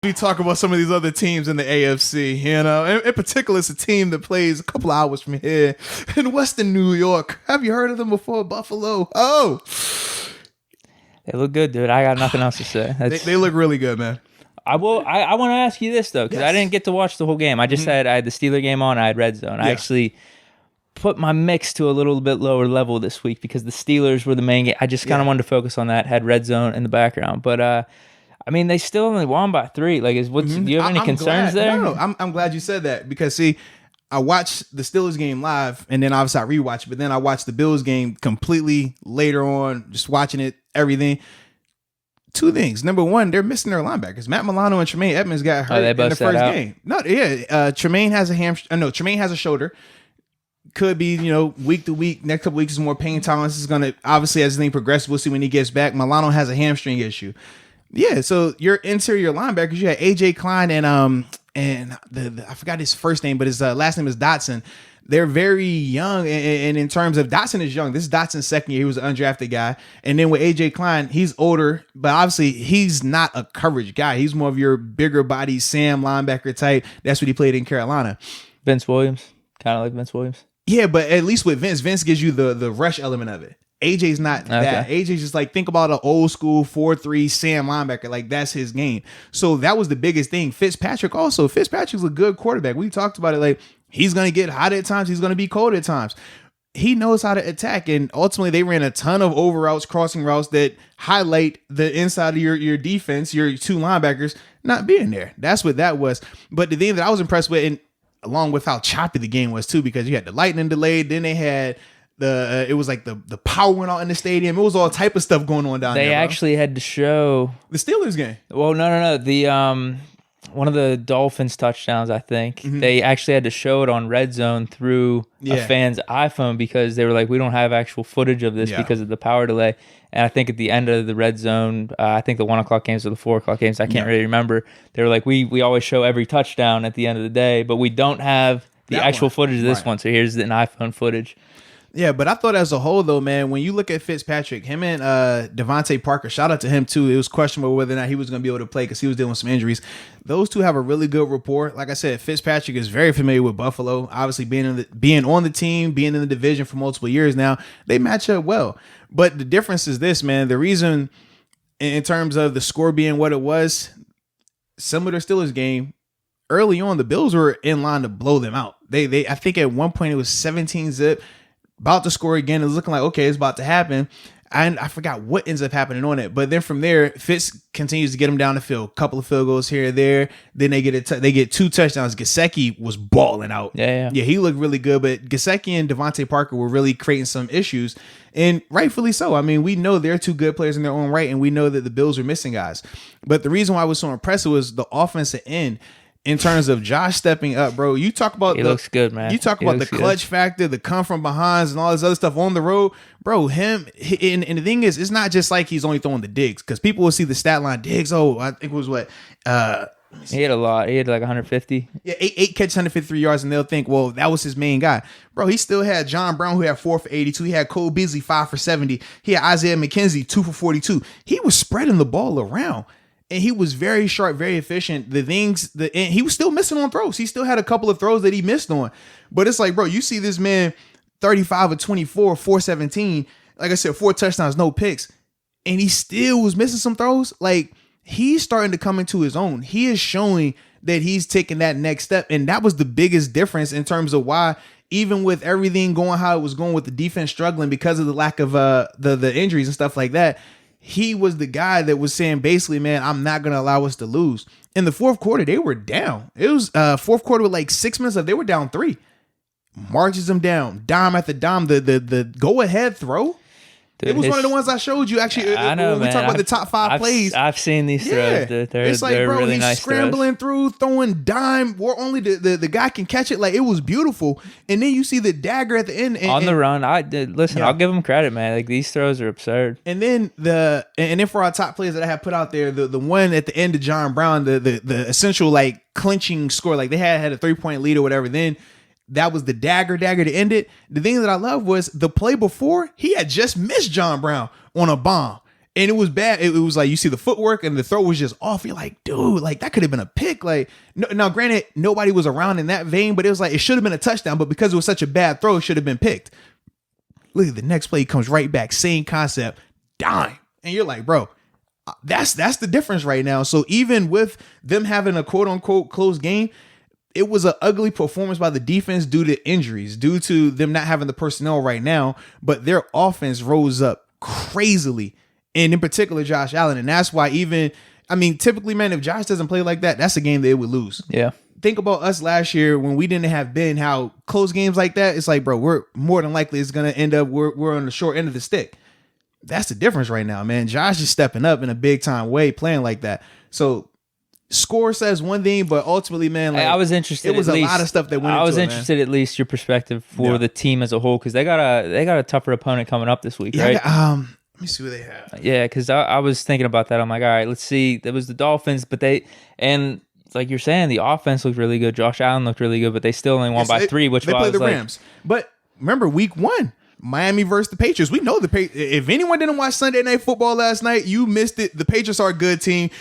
We talk about some of these other teams in the AFC, you know. In particular, it's a team that plays a couple hours from here in Western New York. Have you heard of them before? Buffalo. Oh, They look good, dude. I got nothing else to say. they look really good, man. I want to ask you this though, because I didn't get to watch the whole game. I just I had the Steeler game on. I had Red Zone. I actually put my mix to a little bit lower level this week because the Steelers were the main game. I just kind of wanted to focus on that. Had Red Zone in the background, but I mean, they still only won by 3. Like, do you have any concerns there? No, I'm glad you said that because see, I watched the Steelers game live, and then obviously I rewatched it, but then I watched the Bills game completely later on, just watching it, everything. 2 things. Number one, they're missing their linebackers. Matt Milano and Tremaine Edmonds got hurt in the first game. No, yeah. Tremaine has a Tremaine has a shoulder. Could be, week to week. Next couple weeks is more pain tolerance. Is going to, obviously, as the thing progresses, we'll see when he gets back. Milano has a hamstring issue. Yeah, so your interior linebackers, you had AJ Klein and I forgot his first name, but his last name is Dotson. They're very young, and in terms of Dotson is young. This is Dotson's second year. He was an undrafted guy. And then with AJ Klein, he's older, but obviously he's not a coverage guy. He's more of your bigger body Sam linebacker type. That's what he played in Carolina. Vince Williams, kind of like Vince Williams. Yeah, but at least with Vince gives you the rush element of it. AJ's not that. AJ's just like, think about an old school 4-3 Sam linebacker. Like, that's his game. So that was the biggest thing. Fitzpatrick's a good quarterback. We talked about it. Like, he's going to get hot at times. He's going to be cold at times. He knows how to attack. And ultimately, they ran a ton of over routes, crossing routes that highlight the inside of your defense, your 2 linebackers not being there. That's what that was. But the thing that I was impressed with, and along with how choppy the game was too, because you had the lightning delayed, then they had it was like the power went out in the stadium. It was all type of stuff going on down there. They actually had to show the Steelers game. Well, no. The one of the Dolphins touchdowns, I think they actually had to show it on Red Zone through a fan's iPhone because they were like, we don't have actual footage of this because of the power delay. And I think at the end of the Red Zone, I think the 1:00 games or the 4:00 games, I can't really remember. They were like, we always show every touchdown at the end of the day, but we don't have the actual footage of this one. So here's an iPhone footage. Yeah, but I thought as a whole, though, man, when you look at Fitzpatrick, him and Devontae Parker, shout out to him, too. It was questionable whether or not he was going to be able to play because he was dealing with some injuries. Those two have a really good rapport. Like I said, Fitzpatrick is very familiar with Buffalo. Obviously, being on the team, being in the division for multiple years now, they match up well. But the difference is this, man. The reason, in terms of the score being what it was, similar to Steelers game, early on, the Bills were in line to blow them out. They I think at one point it was 17-zip. About to score again. It was looking like, okay, it's about to happen. And I forgot what ends up happening on it. But then from there, Fitz continues to get them down the field. Couple of field goals here and there. Then they get they get 2 touchdowns. Gesicki was balling out. Yeah, he looked really good. But Gesicki and Devontae Parker were really creating some issues. And rightfully so. I mean, we know they're 2 good players in their own right. And we know that the Bills are missing guys. But the reason why I was so impressive was the offensive end. In terms of Josh stepping up, bro, you talk about he looks good, man. You talk about the clutch factor, the come from behinds, and all this other stuff on the road, bro. And the thing is, it's not just like he's only throwing the digs because people will see the stat line digs. Oh, I think it was what he had a lot. He had like 150. Yeah, eight catches, 153 yards, and they'll think, well, that was his main guy, bro. He still had John Brown who had 4 for 82. He had Cole Beasley 5 for 70. He had Isaiah McKenzie 2 for 42. He was spreading the ball around. And he was very sharp, very efficient. And he was still missing on throws. He still had a couple of throws that he missed on. But it's like, bro, you see this man 35 of 24, 417. Like I said, 4 touchdowns, no picks. And he still was missing some throws. Like, he's starting to come into his own. He is showing that he's taking that next step. And that was the biggest difference in terms of why, even with everything going how it was going with the defense struggling because of the lack of the injuries and stuff like that, he was the guy that was saying basically, man, I'm not going to allow us to lose. In the fourth quarter, they were down. It was fourth quarter with like 6 minutes left. They were down 3. Marches them down, dime after dime. The go ahead throw. Dude, it was one of the ones I showed you. Actually, I know, when we talk about the top 5 plays. I've seen these throws. It's like, bro, really he's nice scrambling throws. through, throwing dime where only the guy can catch it. Like, it was beautiful. And then you see the dagger at the end. On the run. I'll give him credit, man. Like, these throws are absurd. And then for our top plays that I have put out there, the one at the end of John Brown, the essential like clinching score, like they had a 3-point lead or whatever. Then that was the dagger to end it. The thing that I love was the play before, he had just missed John Brown on a bomb. And it was bad. It was like, you see the footwork and the throw was just off. You're like, dude, like that could have been a pick. Like, no, now granted, nobody was around in that vein, but it was like, it should have been a touchdown, but because it was such a bad throw, it should have been picked. Look at the next play, comes right back, same concept, dime. And you're like, bro, that's the difference right now. So even with them having a quote unquote close game, it was an ugly performance by the defense due to injuries, due to them not having the personnel right now, but their offense rose up crazily. And in particular, Josh Allen. And that's why typically, man, if Josh doesn't play like that, that's a game that it would lose. Yeah. Think about us last year when we didn't have Ben, how close games like that, it's like, bro, we're more than likely it's going to end up, we're on the short end of the stick. That's the difference right now, man. Josh is stepping up in a big time way, playing like that. So score says one thing, but ultimately, man, like, I was interested. It was a lot of stuff that went into it. I was interested, at least your perspective for the team as a whole, because they got a tougher opponent coming up this week, right? Let me see what they have. Yeah, because I was thinking about that. I'm like, all right, let's see. It was the Dolphins, but like you're saying, the offense looked really good. Josh Allen looked really good, but they still only won by 3, which they played the like, Rams. But remember, week 1, Miami versus the Patriots. We know if anyone didn't watch Sunday Night Football last night, you missed it. The Patriots are a good team.